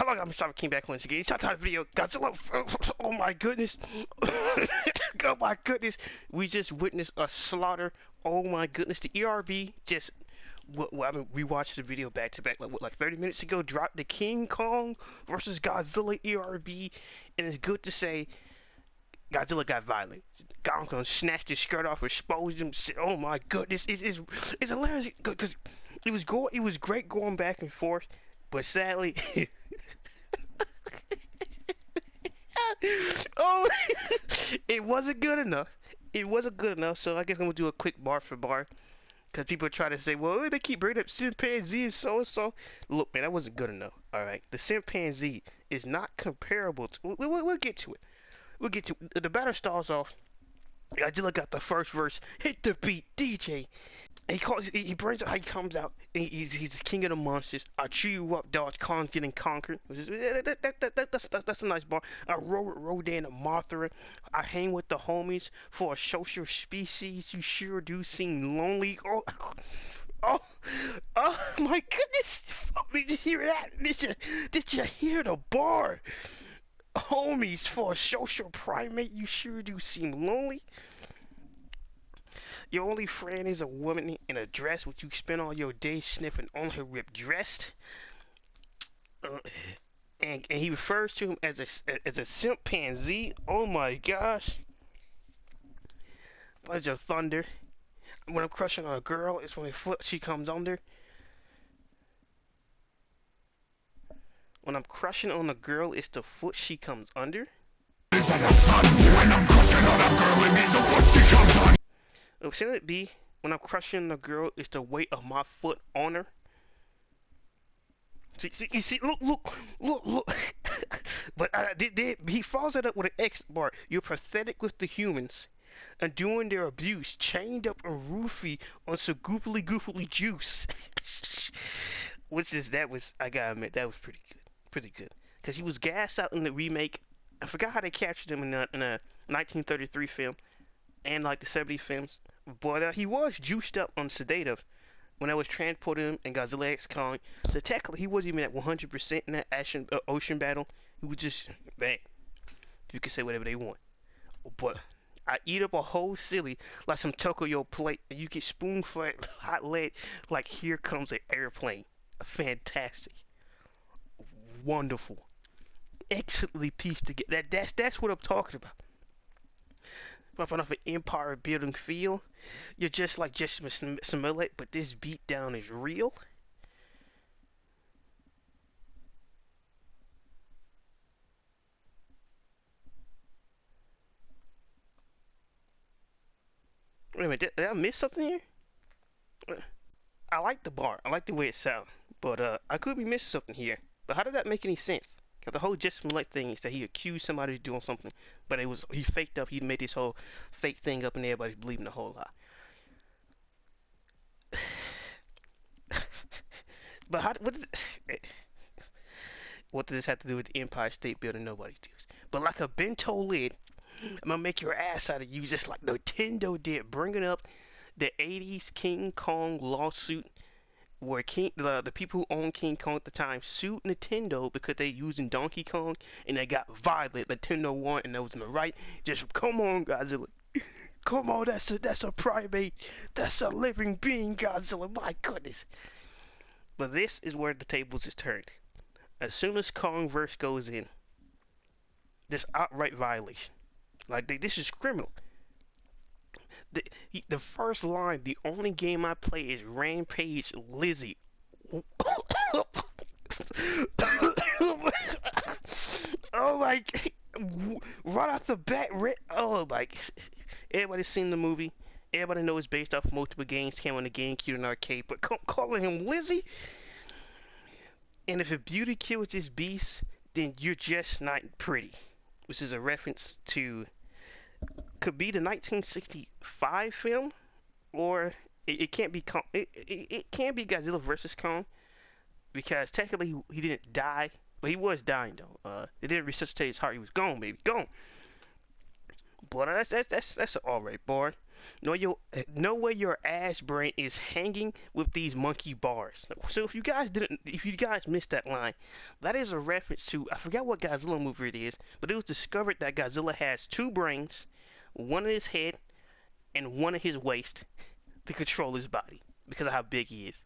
Hello, I'm Sharp came back once again. Shot out video. Godzilla. Oh my goodness. Oh my goodness. We just witnessed a slaughter. Oh my goodness. The ERB just. Well, I mean, we watched the video back to back like 30 minutes ago. Dropped the King Kong versus Godzilla ERB, and it's good to say Godzilla got violent. Kong snatched his skirt off, exposed him. Oh my goodness, it's hilarious because it was great going back and forth, but sadly, oh, it wasn't good enough. It wasn't good enough. So I guess I'm gonna do a quick bar for bar. Because people are trying to say, well, they keep bringing up chimpanzee and so. Look, man, that wasn't good enough. Alright? The chimpanzee is not comparable to... We'll get to it. We'll get to it. The battle starts off. Godzilla got the first verse. Hit the beat, DJ. And he brings up how he comes out. And he's the king of the monsters. I chew you up, dodge, conquered and conquered. That's a nice bar. I roll with Rodan and Mothra. I hang with the homies. For a social species, you sure do seem lonely. Oh my goodness. Did you hear that? Did you hear the bar? Homies, for a social primate, you sure do seem lonely. Your only friend is a woman in a dress, which you spend all your days sniffing on her ripped dress. And he refers to him as a chimpanzee. Oh my gosh! Bunch of thunder. When I'm crushing on a girl, it's when her foot she comes under. When I'm crushing on a girl, it's the foot she comes under. When I'm crushing on a girl, it means the foot she comes under. Shouldn't it be when I'm crushing a girl, it's the weight of my foot on her? See, look. But he follows it up with an X bar. You're pathetic with the humans, and doing their abuse, chained up and roofy on some goopily juice. I gotta admit, that was pretty good. Cause he was gassed out in the remake. I forgot how they captured him in a 1933 film, and like the 70 films. But he was juiced up on sedative when I was transporting him in Godzilla X Kong. So technically, he wasn't even at 100% in that ocean battle. He was just, man, you can say whatever they want. But I eat up a whole silly like some Tokyo plate, and you get spoon-fed hot lead like here comes an airplane. Fantastic. Wonderful. Excellently pieced together. That's what I'm talking about. Off an empire building feel. You're just like Jessica Smollett, but this beatdown is real. Wait a minute, did I miss something here? I like the bar. I like the way it sounds. But I could be missing something here. But how did that make any sense? Cause the whole Jessica Smollett thing is that he accused somebody of doing something, but he faked up. He made this whole fake thing up, and everybody's believing the whole lie. But what does this have to do with the Empire State Building? Nobody does. But like a bento lid, I'm gonna make your ass out of you, just like Nintendo did, bringing up the '80s King Kong lawsuit. Where the people who owned King Kong at the time sued Nintendo because they using Donkey Kong, and they got violent. Nintendo won, and that was in the right. Just come on, Godzilla. Come on, that's a primate. That's a living being, Godzilla. My goodness. But this is where the tables is turned. As soon as Kongverse goes in, this outright violation. Like this is criminal. The first line, the only game I play is Rampage Lizzie. Oh my, right off the bat, oh my, everybody's seen the movie. Everybody knows it's based off multiple games, came on the GameCube and arcade, but calling him Lizzie? And if a beauty kills this beast, then you're just not pretty. Which is a reference to... could be the 1965 film, or it can't be it can't be Godzilla versus Kong, because technically he didn't die, but he was dying though. It didn't resuscitate his heart. He was gone, baby, gone. But that's an alright bar. Know where your ass brain is hanging with these monkey bars. So if you guys missed that line, that is a reference to, I forgot what Godzilla movie it is, but it was discovered that Godzilla has two brains, one in his head and one in his waist to control his body because of how big he is.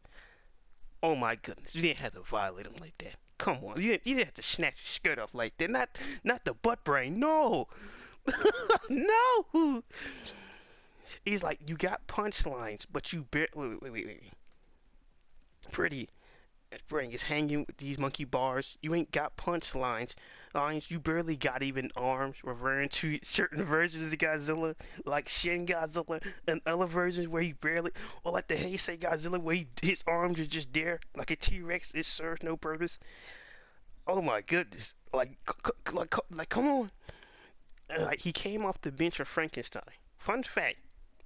Oh my goodness, you didn't have to violate him like that. Come on, you didn't have to snatch your skirt off like that. Not the butt brain. No, no. He's like, you got punchlines, but you wait. Pretty. That brain is hanging with these monkey bars. You ain't got punchlines. You barely got even arms, referring to certain versions of Godzilla, like Shin Godzilla, and other versions where he barely, or like the Heisei Godzilla, where his arms are just there, like a T-Rex. It serves no purpose. Oh my goodness! Like, come on! Like, he came off the bench of Frankenstein. Fun fact.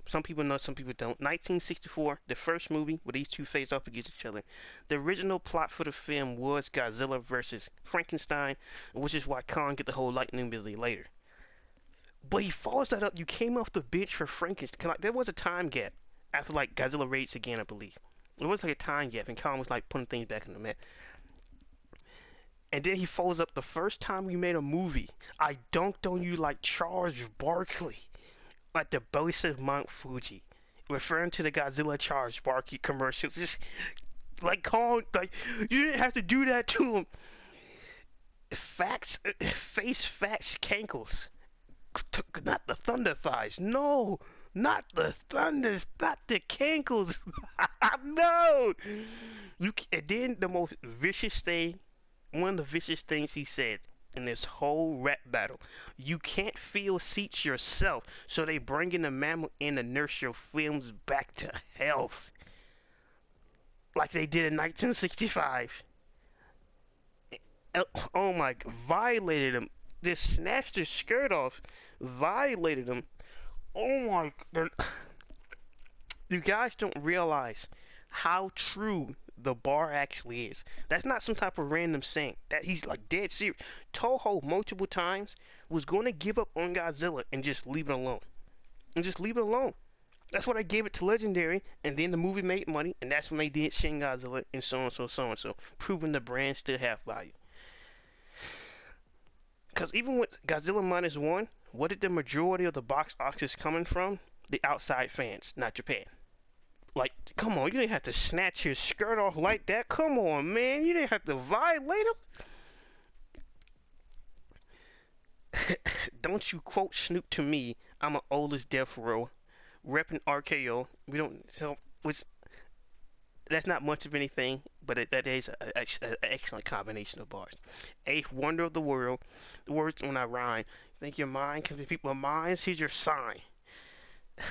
Some people know, some people don't. 1964, the first movie where these two face off against each other. The original plot for the film was Godzilla versus Frankenstein, which is why Kong get the whole lightning ability later. But he follows that up. You came off the bench for Frankenstein. Like, there was a time gap after like Godzilla raids again, I believe. There was like a time gap, and Kong was like putting things back in the map. And then he follows up the first time we made a movie. I dunked on you like Charles Barkley. Like the base of Mount Fuji, referring to the Godzilla Charles Barkley commercials. Just like Kong, like, you didn't have to do that to him. Facts, face facts, cankles, not the thunder thighs. No, not the thunders, not the cankles. No. And then the most vicious thing, one of the vicious things he said in this whole rap battle. You can't feel seats yourself, so they bring in the mammal in to nurse your films back to health. Like they did in 1965. Oh my, violated him. Just snatched his skirt off. Violated him. Oh my god. You guys don't realize how true the bar actually is. That's not some type of random saying. That he's like dead serious. Toho multiple times was going to give up on Godzilla and just leave it alone. That's why they gave it to Legendary, and then the movie made money, and that's when they did Shin Godzilla, and so on, so, proving the brand still have value. Because even with Godzilla Minus One, what did the majority of the box office coming from? The outside fans, not Japan. Like, come on, you didn't have to snatch his skirt off like that. Come on, man. You didn't have to violate him. Don't you quote Snoop to me. I'm an oldest death row. Repping RKO. We don't help. Which, that's not much of anything, but that is an excellent combination of bars. Eighth wonder of the world. The words when I rhyme. Think your mind can be people's minds. Here's your sign.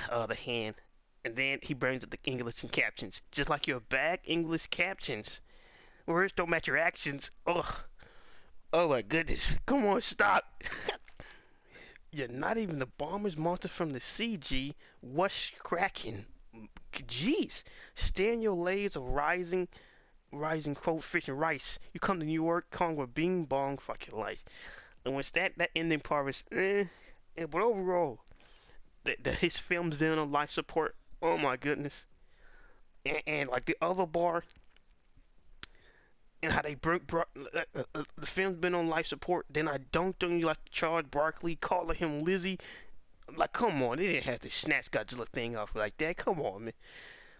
The hand. And then he brings up the English and captions. Just like your bad English captions. Words don't match your actions. Ugh. Oh my goodness. Come on, stop. You're not even the bomber's monster from the CG. What's cracking? Jeez. Stay in your layers of rising quote, fish and rice. You come to New York, Kong with bing bong fucking life. And once that ending part was but overall, his film's been on life support. Oh my goodness. And like the other bar, and how they brought the film's been on life support. Then I dunked on you like Charles Barkley, calling him Lizzie. Like, come on, they didn't have to snatch Godzilla thing off like that. Come on, man.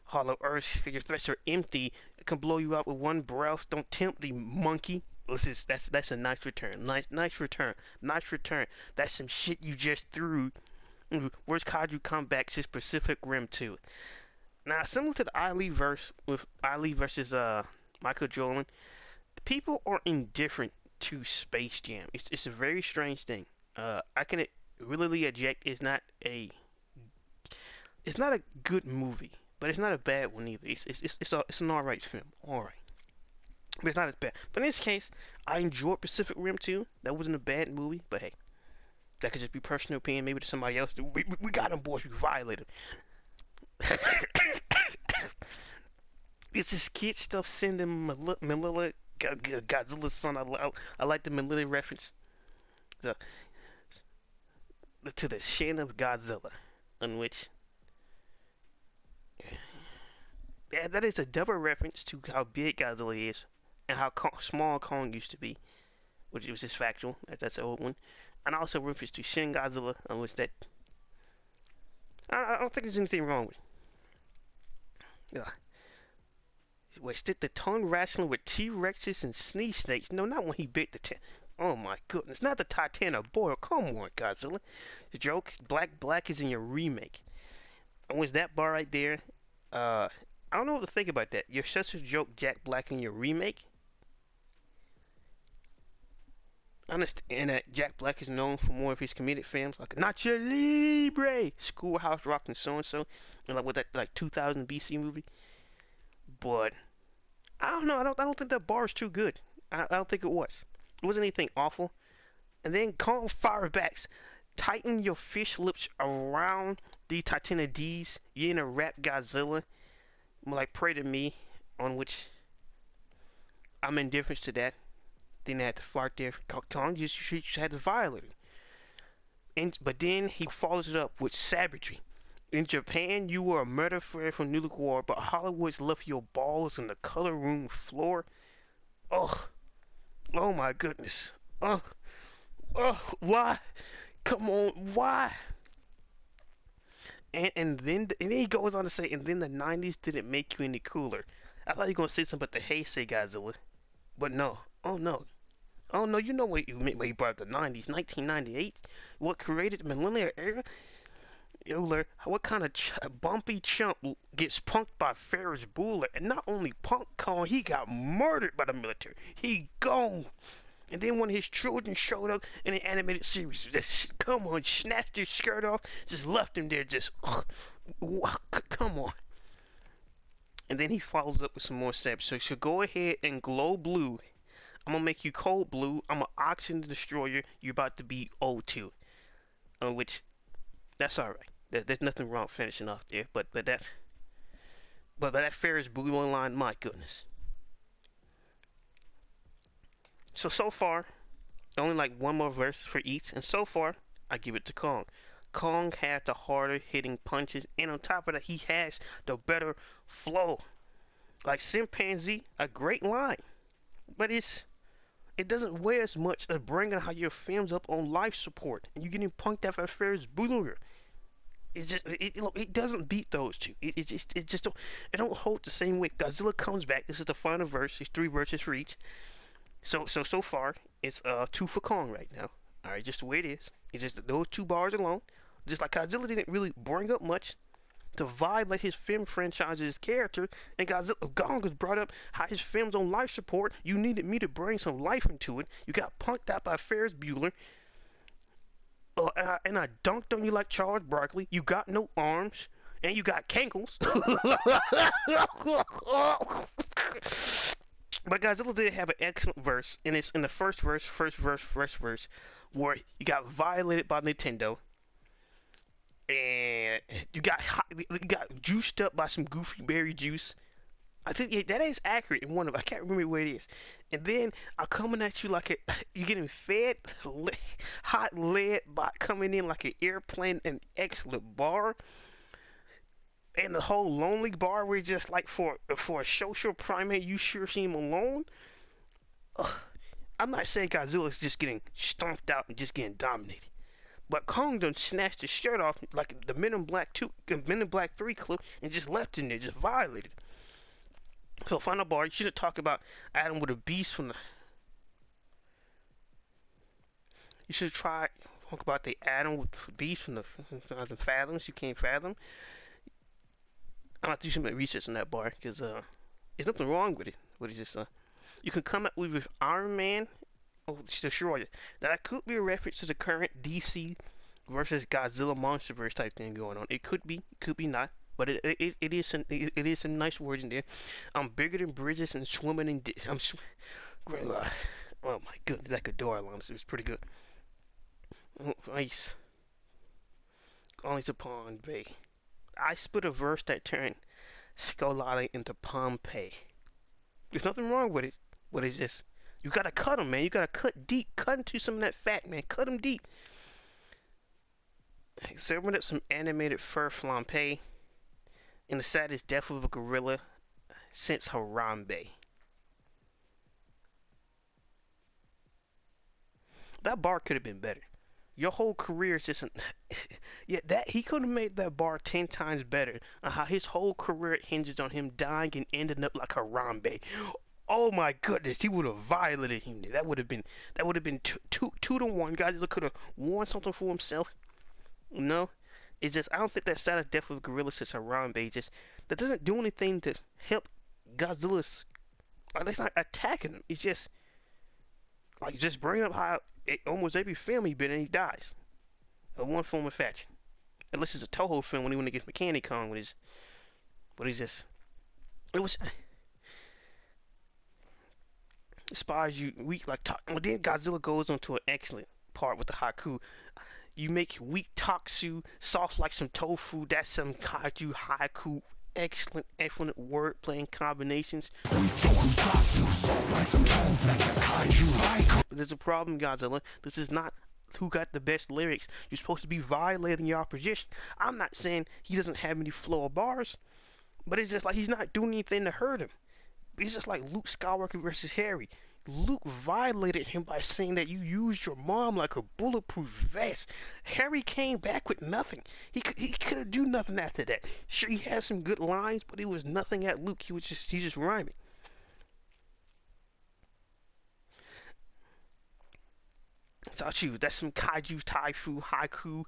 Hollow Earth, your threats are empty. It can blow you out with one breath. Don't tempt the monkey. That's a nice return. Nice return. That's some shit you just threw. Where's Kaiju comebacks his Pacific Rim 2? Now, similar to the Ali verse with Ali versus Michael Jordan, people are indifferent to Space Jam. It's a very strange thing. I can really eject. It's not a good movie, but it's not a bad one either. It's an alright film. Alright. But it's not as bad. But in this case, I enjoyed Pacific Rim 2. That wasn't a bad movie, but hey. That could just be personal opinion, maybe to somebody else. We got them boys, we violated them. It's just kid stuff sending Melilla, Godzilla's son. I like the Melilla reference. To the Shin of Godzilla, in which that is a double reference to how big Godzilla is and how small Kong used to be, which was just factual. That's an old one. And also reference to Shin Godzilla, which that I don't think there's anything wrong with. Ugh. Wait, did the tongue wrestling with T-Rexes and sneeze snakes? No, not when he bit the Oh my goodness, not the Titanic boy. Come on, Godzilla. The joke, Black is in your remake. And was that bar right there? I don't know what to think about that. You're such a joke, Jack Black, in your remake. I understand that Jack Black is known for more of his comedic films, like Nacho Libre, Schoolhouse Rock, and so and so, and like with that like 2000 BC movie. But I don't know. I don't think that bar is too good. I don't think it was. It wasn't anything awful. And then Kong Firebacks, tighten your fish lips around the Titanic D's. You're in a rap Godzilla. Like pray to me, on which I'm indifferent to that. Then they had to fart there. Kong just had to violate it. But then he follows it up with savagery. In Japan, you were a murder threat from nuclear war, but Hollywood's left your balls on the color room floor. Oh, oh my goodness. Oh, why? Come on, why? And then he goes on to say, and then the 90s didn't make you any cooler. I thought you were gonna say something about the Heisei Godzilla, but no. Oh no. Oh no, you know what you meant when you brought up the 90s, 1998. What created the millennial era? What kind of bumpy chump gets punked by Ferris Bueller? And not only punked Kong, he got murdered by the military. He gone. And then when his children showed up in the animated series, just come on, snatched his skirt off, just left him there, just come on. And then he follows up with some more steps. So go ahead and glow blue. I'm gonna make you cold blue. I'm gonna oxygen the destroyer. You're about to be O2, which that's all right. There's nothing wrong finishing off there, but that Ferris Bueller line, my goodness. So far, only like one more verse for each, and so far, I give it to Kong. Kong had the harder hitting punches, and on top of that, he has the better flow. Like Chimpanzee, a great line, but it doesn't weigh as much as bringing how your film's up on life support, and you getting punked out by Ferris Bueller. It doesn't beat those two. It just don't hold the same weight. Godzilla comes back. This is the final verse. There's 3 verses for each. So far, it's 2 for Kong right now. All right, just the way it is. It's just those 2 bars alone. Just like Godzilla didn't really bring up much to violate his film franchise's character, and Kong was brought up how his film's on life support. You needed me to bring some life into it. You got punked out by Ferris Bueller. And I dunked on you like Charles Barkley. You got no arms, and you got cankles. But Godzilla did have an excellent verse, and it's in the first verse, where you got violated by Nintendo, and you got juiced up by some goofy berry juice. I think that is accurate in one of them. I can't remember where it is. And then I'm coming at you like you're getting fed hot lead by coming in like an airplane, an excellent bar. And the whole lonely bar where just like for a social primate, you sure seem alone. I'm not saying Godzilla's just getting stomped out and just getting dominated. But Kong done snatched his shirt off like the Men in Black 3 clip and just left him there, just violated. So final bar, you should talk about Adam with a beast from the... You should talk about the Adam with the beast from the fathoms you can't fathom. I'm not do some research on that bar because there's nothing wrong with it. What is this? You can come up with Iron Man or Destroyer. Now that could be a reference to the current DC versus Godzilla MonsterVerse type thing going on. It could be not. But it is some nice words in there. I'm bigger than bridges and swimming in. Oh my goodness, that Ghidorah line was pretty good. Oh, ice. Only upon Bay. I split a verse that turned Scolati into Pompeii. There's nothing wrong with it. What is this? You gotta cut them, man. You gotta cut deep. Cut into some of that fat, man. Cut them deep. Serving up some animated fur flampe. In the saddest death of a gorilla, since Harambe. That bar could have been better. Your whole career is just yeah, that he could have made that bar 10 times better. How his whole career hinges on him dying and ending up like Harambe. Oh my goodness, he would have violated him. That would have been two to one. Godzilla could have won something for himself. No, it's just I don't think that side of death of Gorilla since Harambe just that doesn't do anything to help Godzilla's. Like, that's not attacking him. It's just like just bring up how almost every film he been in, he dies. In one form of fashion. Unless it's a Toho film when he went against Mechanicon with his, what is this? It was. Inspires you weak like well, then Godzilla goes on to an excellent part with the haiku. You make weak Toxu soft like some tofu. That's some kaiju haiku. Excellent wordplay and combinations. But there's a problem, Godzilla. This is not who got the best lyrics. You're supposed to be violating your opposition. I'm not saying he doesn't have any flow of bars, but it's just like he's not doing anything to hurt him. It's just like Luke Skywalker versus Harry. Luke violated him by saying that you used your mom like a bulletproof vest. Harry came back with nothing. He couldn't do nothing after that. Sure, he had some good lines, but it was nothing at Luke. He's just rhyming. Sachu, that's some kaiju taifu haiku.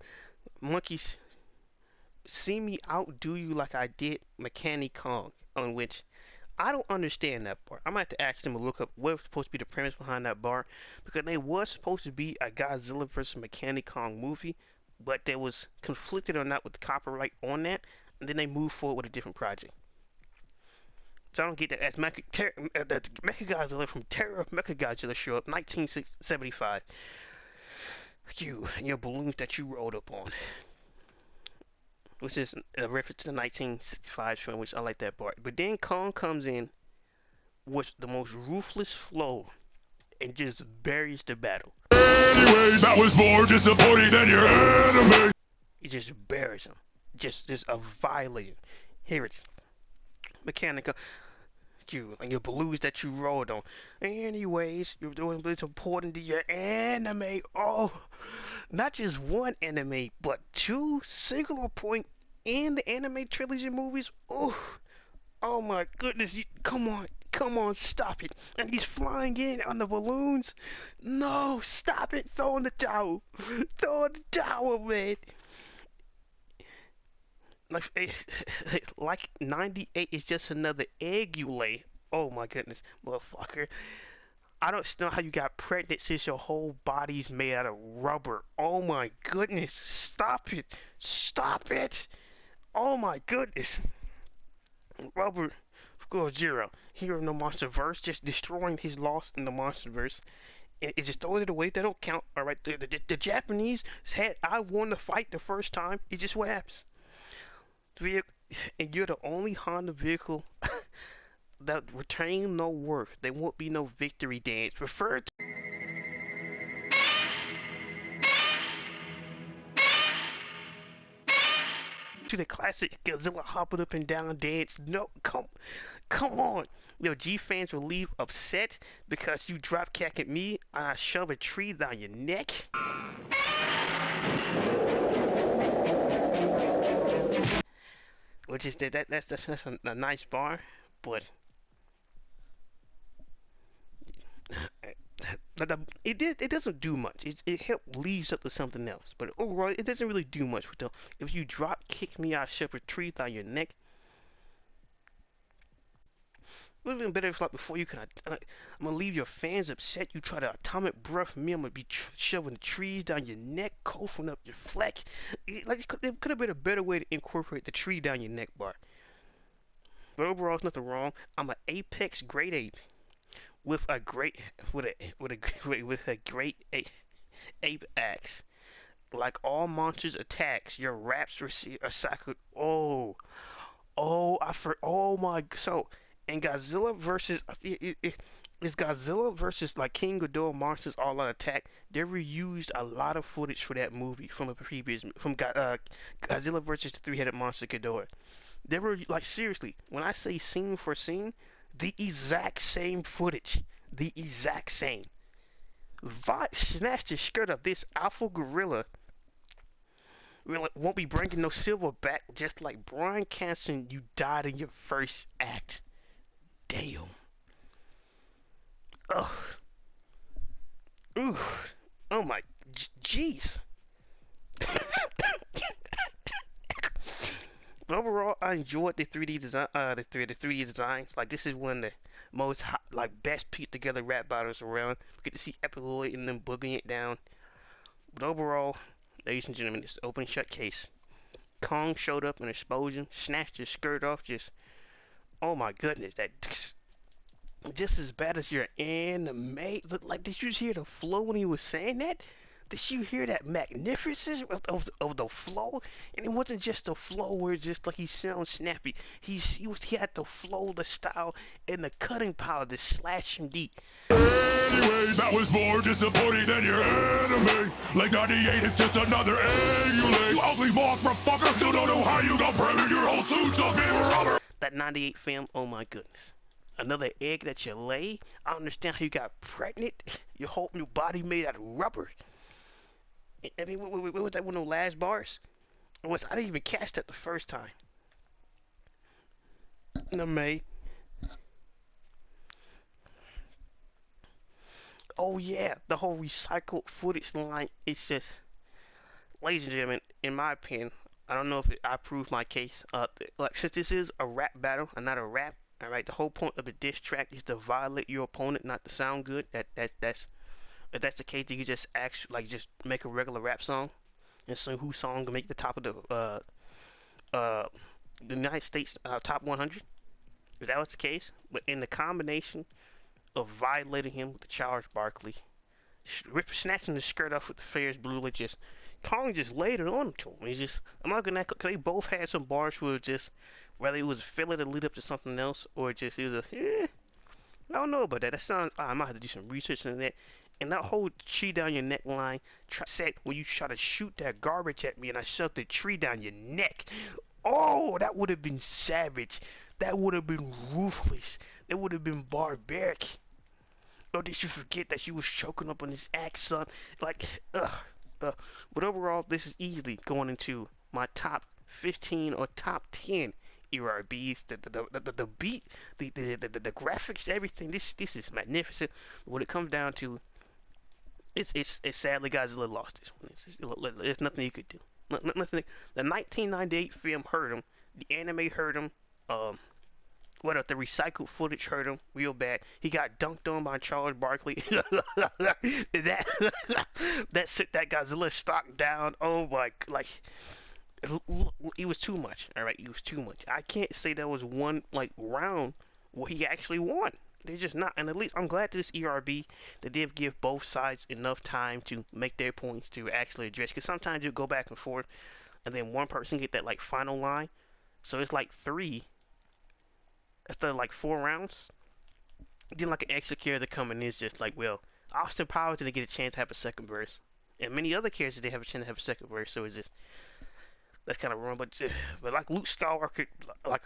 Monkeys, see me outdo you like I did Mechanic Kong, on which I don't understand that part. I'm going to have to ask them to look up what was supposed to be the premise behind that bar, because they was supposed to be a Godzilla vs. Mechanic Kong movie, but they was conflicted or not with the copyright on that, and then they moved forward with a different project. So I don't get that. As Mechagodzilla from Terror of Mechagodzilla show up 1975. You and your balloons that you rolled up on. Which is a reference to the 1965 film, which I like that part. But then Kong comes in with the most ruthless flow and just buries the battle. Anyways, that was more disappointing than your anime. He just buries him. Just a violator. Here it's Mechanical. You and your balloons that you rolled on. Anyways, you're doing what's important to your anime. Oh, not just one anime, but two Singular Point and the anime trilogy movies. Oh my goodness! Come on, stop it! And he's flying in on the balloons. No, stop it! Throw in the towel. Throw in the towel, man. Like 98 is just another egg you lay. Oh my goodness, motherfucker. I don't know how you got pregnant since your whole body's made out of rubber. Oh my goodness, stop it. Stop it. Oh my goodness. Rubber Godzilla here in the Monsterverse, just destroying his loss in the Monsterverse. It's just throwing it away. That don't count. Alright, the Japanese had I won the fight the first time. It's just what happens. And you're the only Honda vehicle that retain no worth. There won't be no victory dance. Refer to the classic Godzilla hopping up and down dance. No, come on. Your G fans will leave upset because you drop kick at me and I shove a tree down your neck. Which is that's a nice bar, but it doesn't do much. It helps leads up to something else, but overall it doesn't really do much. If you drop kick me, I shove a tree down your neck. It would have been better if, like, before you can. I'm gonna leave your fans upset. You try to atomic breath me. I'm gonna be shoving the trees down your neck, coughing up your fleck. There could have been a better way to incorporate the tree down your neck bar. But overall, it's nothing wrong. I'm an apex great ape with a great ape axe. Like all monsters attacks, your raps receive a cycle. Oh my. So. And Godzilla versus is Godzilla versus like King Ghidorah monsters all out attack. They reused a lot of footage for that movie from a previous Godzilla versus the three-headed monster Ghidorah. They were like, seriously, when I say scene for scene, the exact same footage, the exact same. Vi snatched the skirt of this alpha gorilla. Really won't be bringing no silver back, just like Bryan Cranston. You died in your first act. Damn. Ugh. Ooh. Oh my. Jeez. But overall, I enjoyed the 3D design. The 3D designs. Like, this is one of the most hot, like, best put together rap battles around. We get to see Epic Showdown and them booging it down. But overall, ladies and gentlemen, it's an open shut case. Kong showed up in an explosion, snatched his skirt off. Just, oh my goodness, that just as bad as your anime. Look, like, did you hear the flow when he was saying that? Did you hear that magnificence of the flow? And it wasn't just the flow where it's just like he sounds snappy. He had the flow, the style, and the cutting power to slash him deep. Anyways, that was more disappointing than your anime. Like 98 is just another emulate. You ugly motherfucker, still don't know how you got pregnant. Your whole suit's a big rubber. That 98 film, oh my goodness. Another egg that you lay? I don't understand how you got pregnant. Your whole new body made out of rubber. And then, what was that one of the last bars? I didn't even catch that the first time. No, May. Oh yeah, the whole recycled footage line. It's just, ladies and gentlemen, in my opinion, I don't know if I proved my case. Like, since this is a rap battle and not a rap, all right. The whole point of a diss track is to violate your opponent, not to sound good. If that's the case, then you just just make a regular rap song, and so whose song can make the top of the United States top 100. If that was the case, but in the combination of violating him with the Charles Barkley, snatching the skirt off with the Ferris Bueller, just Kong just laid it on him to him. He's just, I'm not gonna, cause they both had some bars where it just, whether it was a filler to lead up to something else, or just it was a, I don't know about that. That sounds, I might have to do some research on that. And that whole tree down your neck line, said when you try to shoot that garbage at me and I shoved the tree down your neck. Oh, that would have been savage. That would have been ruthless. That would have been barbaric. Or did you forget that you was choking up on this axe, son? Like, ugh. But overall, this is easily going into my top 15 or top 10 ERBs. The beat, the graphics, everything. This is magnificent. When it comes down to, it's sadly Godzilla lost this one. There's nothing you could do. Nothing. The 1998 film hurt him. The anime hurt him. What if the recycled footage hurt him real bad? He got dunked on by Charles Barkley. that sent that Godzilla stock down. Oh my, like, it was too much. All right, it was too much. I can't say there was one like round where he actually won. They're just not. And at least I'm glad this ERB, they did give both sides enough time to make their points to actually address. Because sometimes you go back and forth, and then one person get that like final line. So it's like 3 instead of like 4 rounds. Then like an extra character coming in is just like, well, Austin Powers didn't get a chance to have a second verse, and many other characters they have a chance to have a second verse. So it's just, that's kind of wrong. But like Luke Skywalker, like,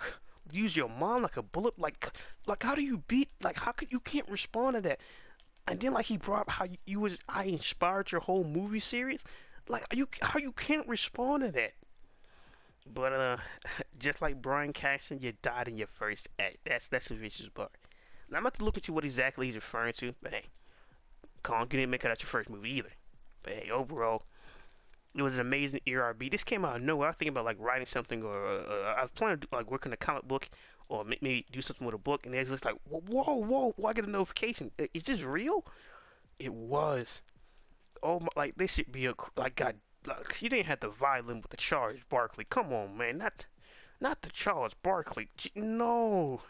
use your mom like a bullet. Like how do you beat? Like, how could you can't respond to that? And then like he brought up how I inspired your whole movie series. Like, how you can't respond to that? But just like Bryan Cranston, you died in your first act. That's a vicious bar. Now I'm about to look into what exactly he's referring to. But hey, Kong, you didn't make it out your first movie either. But hey, overall, it was an amazing ERB. This came out of nowhere. I was thinking about like writing something, or I was planning to like work on a comic book, or maybe do something with a book. And it's just like, whoa! I get a notification. Is this real? It was. Oh my! Like, this should be a like God. Like, you didn't have the violin with the Charles Barkley. Come on, man. Not the Charles Barkley. No.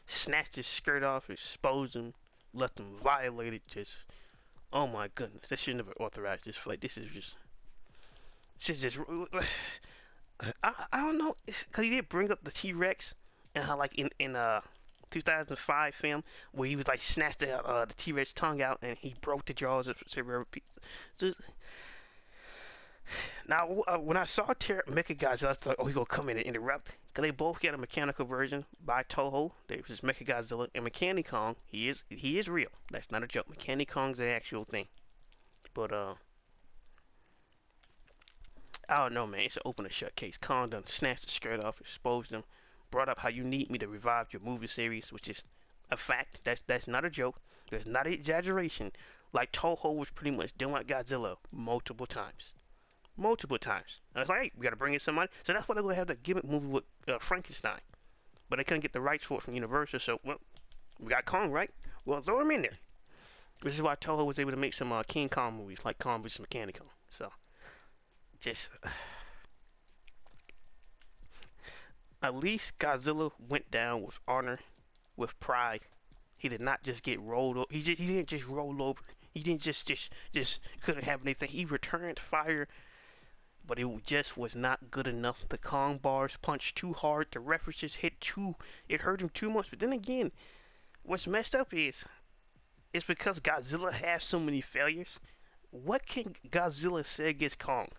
Snatched his skirt off, exposed him, left him violated. Just, oh my goodness. They should never authorize this fight. This is just. I don't know, cause he did bring up the T-Rex and how like in 2005 film where he was like snatched the T-Rex tongue out and he broke the jaws of several pieces. So Now, when I saw Mecha Godzilla, I thought, oh, he gonna come in and interrupt. Cause they both get a mechanical version by Toho. There's just Mecha Godzilla and Mechanic Kong. He is real. That's not a joke. Mechanic Kong's an actual thing. But I don't know, man. It's an open and shut case. Kong done snatched the skirt off, exposed them, brought up how you need me to revive your movie series, which is a fact. That's not a joke. There's not an exaggeration. Like Toho was pretty much doing like Godzilla multiple times. Multiple times. And I was like, hey, we gotta bring in somebody. So that's why they're gonna have the gimmick movie with Frankenstein. But they couldn't get the rights for it from Universal, so, well, we got Kong, right? Well, throw him in there. This is why Toho was able to make some King Kong movies, like Kong vs. Mechanic Kong. So, just... at least Godzilla went down with honor, with pride. He did not just get rolled over. He didn't just roll over. He didn't just couldn't have anything. He returned fire, but it just was not good enough. The Kong bars punched too hard. The references hit too. It hurt him too much. But then again, what's messed up is it's because Godzilla has so many failures. What can Godzilla say against Kong?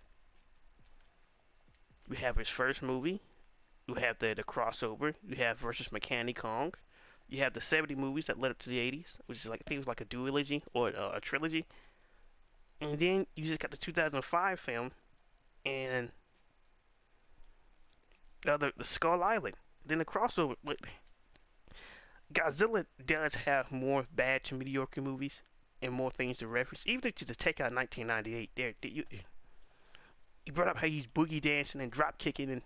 We have his first movie. You have the crossover. You have versus Mechanic Kong. You have the 70 movies that led up to the 80s, which is like, I think it was like a duology or a trilogy. And then you just got the 2005 film and the Skull Island. Then the crossover. Godzilla does have more bad to mediocre movies and more things to reference. Even if you just take out 1998, you brought up how he's boogie dancing and drop kicking and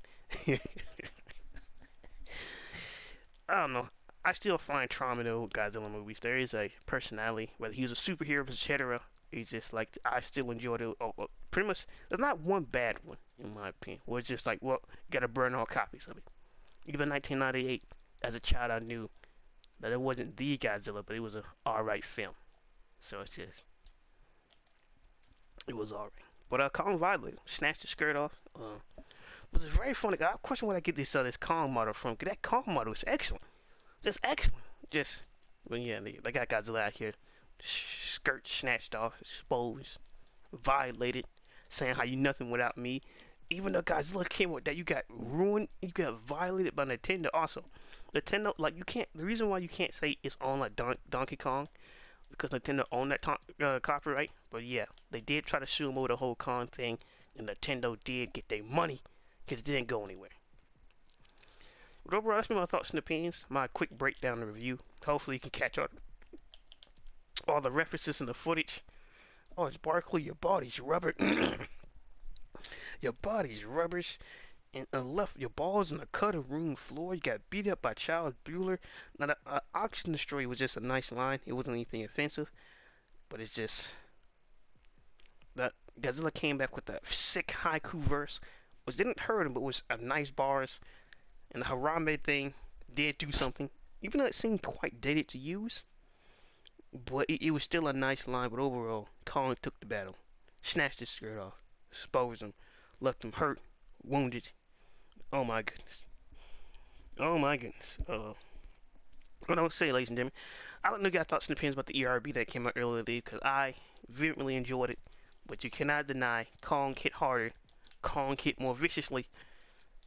I don't know. I still find trauma in the old Godzilla movies. There is a personality, whether he was a superhero, etc. He's just like, I still enjoy it. Pretty much, there's not one bad one, in my opinion. Where it's just like, well, you gotta burn all copies of it. Even 1998, as a child, I knew that it wasn't the Godzilla, but it was a alright film. So it's just, it was alright. But Kong violated, snatched the skirt off. It was very funny. I question where I get this Kong model from. Cause that Kong model is excellent. Just excellent. Just, well, yeah, they got Godzilla out here, skirt snatched off, exposed, violated, saying how you nothing without me. Even though Godzilla came with that, you got ruined, you got violated by Nintendo. Also, Nintendo, like, you can't. The reason why you can't say it's on like Donkey Kong, because Nintendo owned that copyright. But yeah, they did try to sue them over the whole Kong thing, and Nintendo did get their money because it didn't go anywhere. But overall, that's my thoughts and opinions. My quick breakdown and review. Hopefully, you can catch all the references in the footage. Oh, it's Barkley. Your body's rubber. Your body's rubbish. And left your balls in the cutting room floor. You got beat up by Charles Bueller. Now, the Oxygen Destroyer was just a nice line. It wasn't anything offensive. But it's just that Godzilla came back with a sick haiku verse, which didn't hurt him, but was a nice bars. And the Harambe thing did do something, even though it seemed quite dated to use. But it was still a nice line. But overall, Kong took the battle, snatched his skirt off, exposed him, left him hurt, wounded. Oh my goodness. Oh my goodness. What I would say, ladies and gentlemen, I don't know if you got thoughts and opinions about the ERB that came out earlier today, because I vehemently enjoyed it. But you cannot deny Kong hit harder, Kong hit more viciously.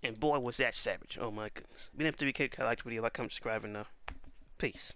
And boy, was that savage. Oh my goodness. Been up to be K. I like the video, like, comment, subscribe, and peace.